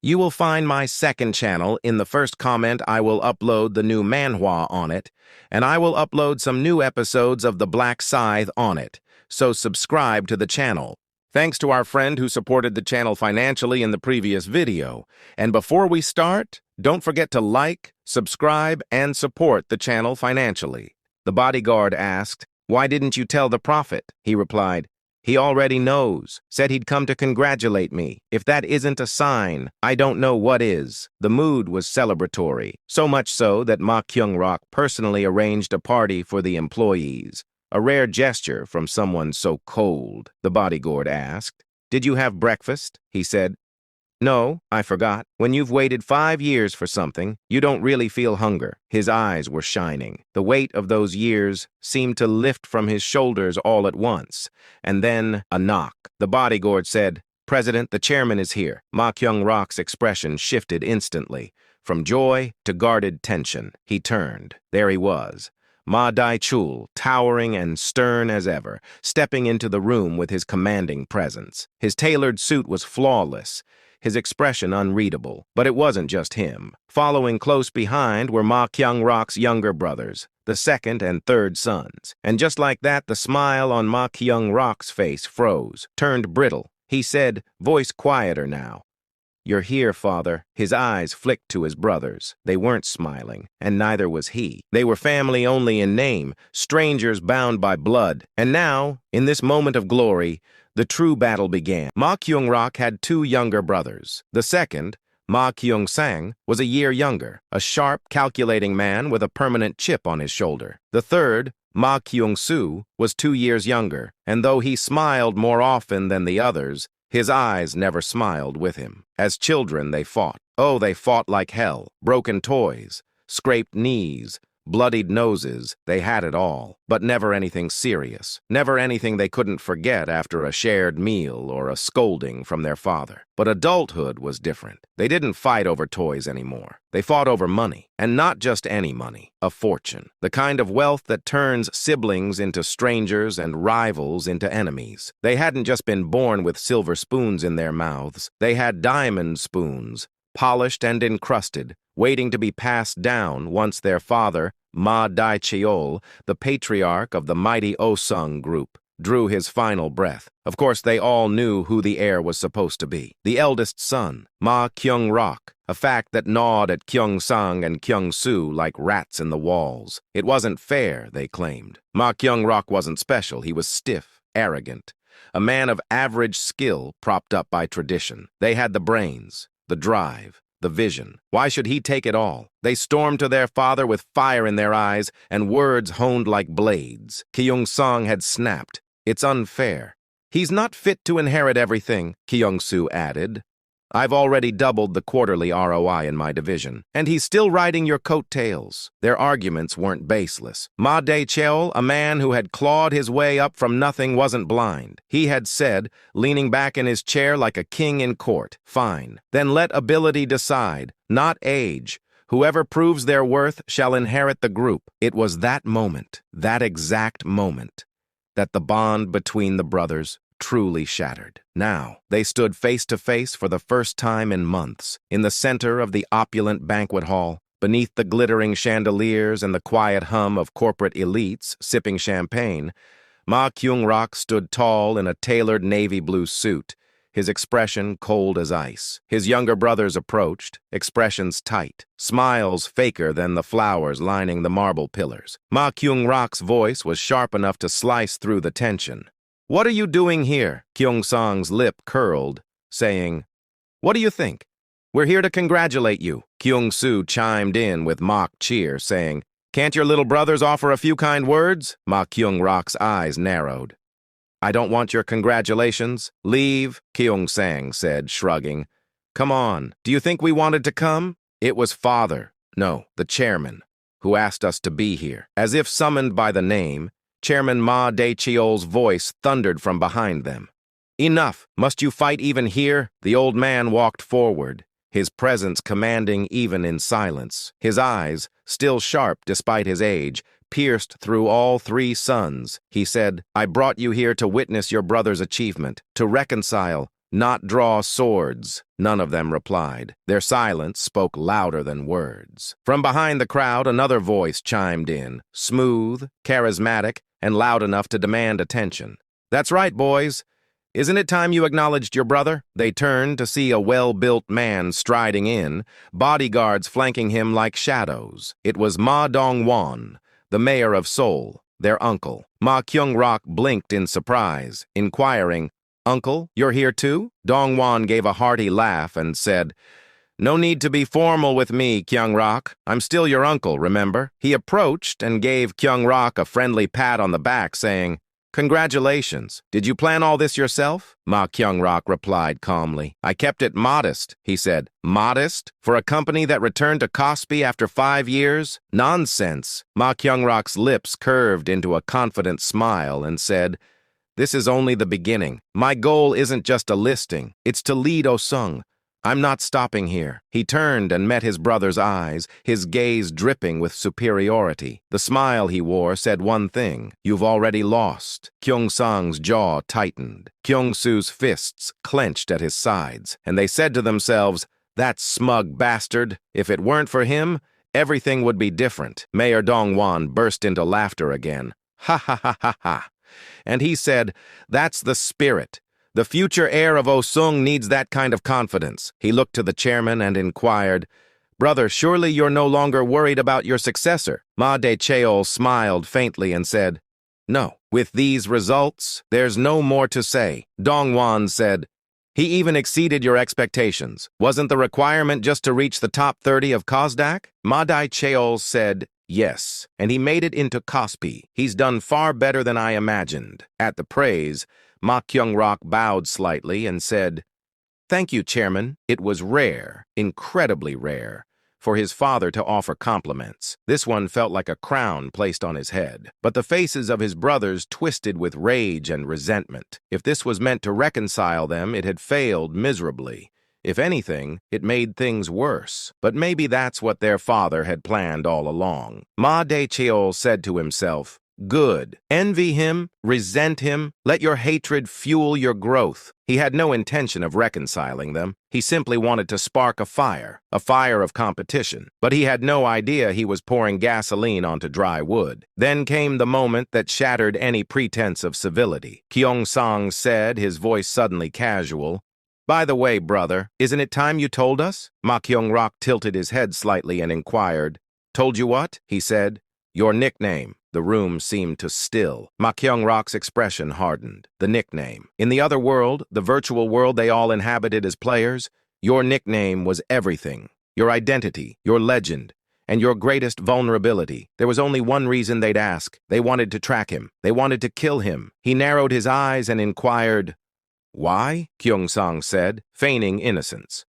You will find my second channel. In the first comment, I will upload the new Manhwa on it, and I will upload some new episodes of The Black Scythe on it, so subscribe to the channel. Thanks to our friend who supported the channel financially in the previous video. And before we start, don't forget to like, subscribe, and support the channel financially. The bodyguard asked, "Why didn't you tell the prophet?" He replied, "He already knows, said he'd come to congratulate me. If that isn't a sign, I don't know what is." The mood was celebratory, so much so that Ma Kyung-rok personally arranged a party for the employees. A rare gesture from someone so cold. The bodyguard asked, "Did you have breakfast?" He said, "No, I forgot. When you've waited 5 years for something, you don't really feel hunger." His eyes were shining. The weight of those years seemed to lift from his shoulders all at once. And then a knock. The bodyguard said, "President, the chairman is here." Ma Kyung-rok's expression shifted instantly. From joy to guarded tension, he turned. There he was. Ma Dai-chul, towering and stern as ever, stepping into the room with his commanding presence. His tailored suit was flawless, his expression unreadable. But it wasn't just him. Following close behind were Ma Kyung-rok's younger brothers, the second and third sons. And just like that, the smile on Ma Kyung-rok's face froze, turned brittle. He said, voice quieter now, "You're here, father." His eyes flicked to his brothers. They weren't smiling, and neither was he. They were family only in name, strangers bound by blood. And now, in this moment of glory, the true battle began. Ma Kyung-rok had 2 younger brothers. The second, Ma Kyung-sang, was a year younger, a sharp, calculating man with a permanent chip on his shoulder. The third, Ma Kyung-soo, was 2 years younger, and though he smiled more often than the others, his eyes never smiled with him. As children, they fought. Oh, they fought like hell. Broken toys, scraped knees, bloodied noses. They had it all, but never anything serious. Never anything they couldn't forget after a shared meal or a scolding from their father. But adulthood was different. They didn't fight over toys anymore. They fought over money, and not just any money, a fortune. The kind of wealth that turns siblings into strangers and rivals into enemies. They hadn't just been born with silver spoons in their mouths. They had diamond spoons, polished and encrusted, waiting to be passed down once their father, Ma Dai-cheol, the patriarch of the mighty Osung group, drew his final breath. Of course, they all knew who the heir was supposed to be. The eldest son, Ma Kyung-rok, a fact that gnawed at Kyung-sang and Kyung-soo like rats in the walls. It wasn't fair, they claimed. Ma Kyung-rok wasn't special. He was stiff, arrogant, a man of average skill propped up by tradition. They had the brains, the drive, the vision. Why should he take it all? They stormed to their father with fire in their eyes and words honed like blades. Kyung-sang had snapped. "It's unfair. He's not fit to inherit everything," Kyung-soo added. "I've already doubled the quarterly ROI in my division, and he's still riding your coattails." Their arguments weren't baseless. Ma Dai-cheol, a man who had clawed his way up from nothing, wasn't blind. He had said, leaning back in his chair like a king in court, "Fine. Then let ability decide, not age. Whoever proves their worth shall inherit the group." It was that moment, that exact moment, that the bond between the brothers truly shattered. Now, they stood face to face for the first time in months, in the center of the opulent banquet hall, beneath the glittering chandeliers and the quiet hum of corporate elites sipping champagne. Ma Kyung-rok stood tall in a tailored navy blue suit, his expression cold as ice. His younger brothers approached, expressions tight, smiles faker than the flowers lining the marble pillars. Ma Kyung-rok's voice was sharp enough to slice through the tension. "What are you doing here?" Kyung-sang's lip curled, saying, "What do you think? We're here to congratulate you." Kyung-soo chimed in with mock cheer, saying, "Can't your little brothers offer a few kind words?" Ma Kyung-rok's eyes narrowed. "I don't want your congratulations. Leave," Kyung-sang said, shrugging. "Come on. Do you think we wanted to come?" "It was father, no, the chairman, who asked us to be here." As if summoned by the name, Chairman Ma Dai-cheol's voice thundered from behind them. "Enough! Must you fight even here?" The old man walked forward, his presence commanding even in silence. His eyes, still sharp despite his age, pierced through all 3 sons. He said, "I brought you here to witness your brother's achievement, to reconcile, Not draw swords. None of them replied. Their silence spoke louder than words. From behind the crowd, another voice chimed in, smooth, charismatic, and loud enough to demand attention. That's right, boys. Isn't it time you acknowledged your brother? They turned to see a well-built man striding in, bodyguards flanking him like shadows. It was Ma Dong-won, the mayor of Seoul, their uncle. Ma Kyung-rok blinked in surprise, inquiring, "Uncle, you're here too?" Dong-won gave a hearty laugh and said, "No need to be formal with me, Kyung-rok. I'm still your uncle, remember?" He approached and gave Kyung-rok a friendly pat on the back, saying, "Congratulations. Did you plan all this yourself?" Ma Kyung-rok replied calmly. "I kept it modest," he said. "Modest? For a company that returned to Kospi after 5 years? Nonsense." Ma Kyung-rok's lips curved into a confident smile and said, "This is only the beginning. My goal isn't just a listing. It's to lead Osung. I'm not stopping here." He turned and met his brother's eyes, his gaze dripping with superiority. The smile he wore said one thing: "You've already lost." Kyung-sang's jaw tightened. Kyung-soo's fists clenched at his sides, and they said to themselves, "That smug bastard. If it weren't for him, everything would be different." Mayor Dong-won burst into laughter again. "Ha ha ha ha ha." And he said, "That's the spirit. The future heir of Osung needs that kind of confidence." He looked to the chairman and inquired, "Brother, surely you're no longer worried about your successor?" Ma De-cheol smiled faintly and said, "No. With these results, there's no more to say." Dong-won said, "He even exceeded your expectations. Wasn't the requirement just to reach the top 30 of Kosdak?" Ma De-cheol said, "Yes, and he made it into Kospi. He's done far better than I imagined." At the praise, Ma Kyung-rok bowed slightly and said, "Thank you, Chairman." It was rare, incredibly rare, for his father to offer compliments. This one felt like a crown placed on his head. But the faces of his brothers twisted with rage and resentment. If this was meant to reconcile them, it had failed miserably. If anything, it made things worse. But maybe that's what their father had planned all along. Ma De-cheol said to himself, "Good. Envy him, resent him, let your hatred fuel your growth." He had no intention of reconciling them. He simply wanted to spark a fire of competition. But he had no idea he was pouring gasoline onto dry wood. Then came the moment that shattered any pretense of civility. Kyung-sang said, his voice suddenly casual, "By the way, brother, isn't it time you told us?" Ma Kyung-rok tilted his head slightly and inquired. "Told you what?" he said. "Your nickname." The room seemed to still. Ma Kyung-rok's expression hardened. The nickname. In the other world, the virtual world they all inhabited as players, your nickname was everything. Your identity, your legend, and your greatest vulnerability. There was only one reason they'd ask. They wanted to track him. They wanted to kill him. He narrowed his eyes and inquired, "Why?" Kyung-sang said, feigning innocence.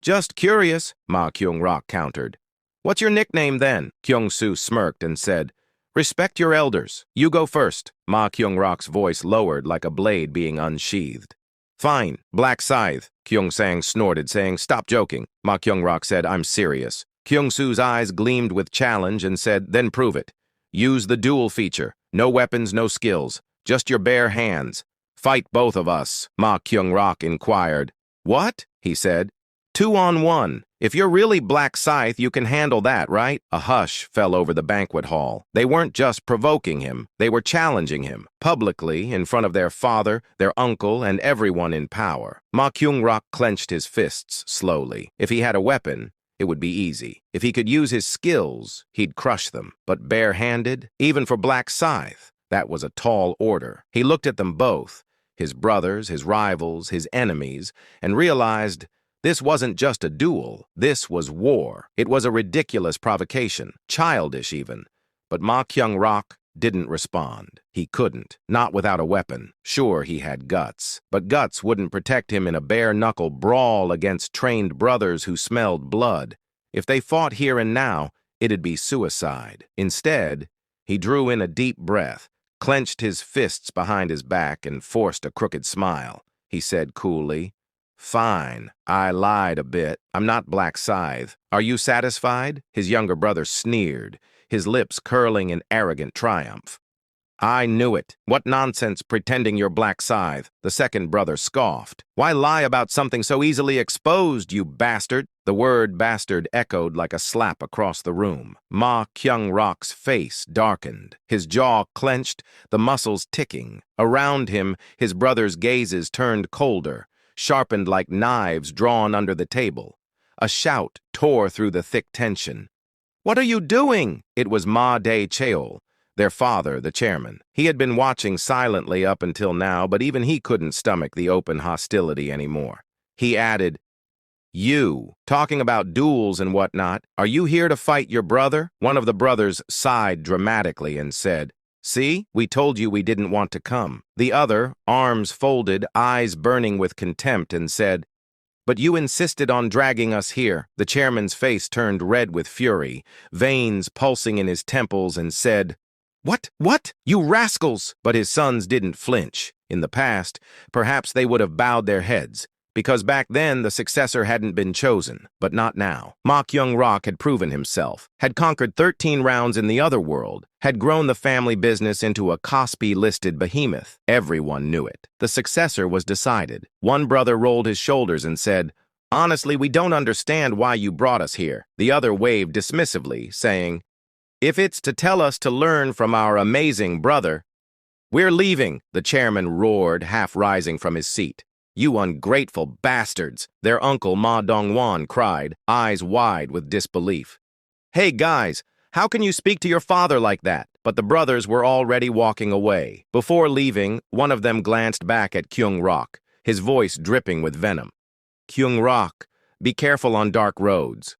"Just curious," Ma Kyung-rok countered. "What's your nickname then?" Kyung-soo smirked and said, "Respect your elders. You go first." Ma Kyung-rok's voice lowered like a blade being unsheathed. "Fine, Black Scythe," Kyung-sang snorted, saying, "Stop joking." Ma Kyung-rok said, "I'm serious." Kyung-soo's eyes gleamed with challenge and said, "Then prove it. Use the duel feature. No weapons, no skills. Just your bare hands. Fight both of us." Ma Kyung-rok inquired. "What?" he said. 2-on-1. If you're really Black Scythe, you can handle that, right?" A hush fell over the banquet hall. They weren't just provoking him. They were challenging him, publicly, in front of their father, their uncle, and everyone in power. Ma Kyung-rok clenched his fists slowly. If he had a weapon, it would be easy. If he could use his skills, he'd crush them. But bare-handed, even for Black Scythe, that was a tall order. He looked at them both, his brothers, his rivals, his enemies, and realized this wasn't just a duel. This was war. It was a ridiculous provocation, childish even. But Ma Kyung-rok didn't respond. He couldn't, not without a weapon. Sure, he had guts, but guts wouldn't protect him in a bare-knuckle brawl against trained brothers who smelled blood. If they fought here and now, it'd be suicide. Instead, he drew in a deep breath, clenched his fists behind his back, and forced a crooked smile. He said coolly, "Fine, I lied a bit. I'm not Black Scythe. Are you satisfied?" His younger brother sneered, his lips curling in arrogant triumph. I knew it. What nonsense pretending you're Black Scythe, the second brother scoffed. Why lie about something so easily exposed, you bastard? The word bastard echoed like a slap across the room. Ma Kyung-rok's face darkened, his jaw clenched, the muscles ticking. Around him, his brother's gazes turned colder, sharpened like knives drawn under the table. A shout tore through the thick tension. "What are you doing?" It was Ma Dae-cheol, their father, the chairman. He had been watching silently up until now, but even he couldn't stomach the open hostility anymore. He added, "You, talking about duels and whatnot, are you here to fight your brother?" One of the brothers sighed dramatically and said, "See, we told you we didn't want to come." The other, arms folded, eyes burning with contempt, and said, "But you insisted on dragging us here." The chairman's face turned red with fury, veins pulsing in his temples, and said, What? You rascals!" But his sons didn't flinch. In the past, perhaps they would have bowed their heads, because back then the successor hadn't been chosen, but not now. Ma Kyung-rok had proven himself, had conquered 13 rounds in the other world, had grown the family business into a Kospi-listed behemoth. Everyone knew it. The successor was decided. One brother rolled his shoulders and said, "Honestly, we don't understand why you brought us here." The other waved dismissively, saying, "If it's to tell us to learn from our amazing brother, we're leaving," the chairman roared, half rising from his seat. "You ungrateful bastards," their uncle Ma Dong-won cried, eyes wide with disbelief. "Hey guys, how can you speak to your father like that?" But the brothers were already walking away. Before leaving, one of them glanced back at Kyung-rok, his voice dripping with venom. "Kyung-rok, be careful on dark roads."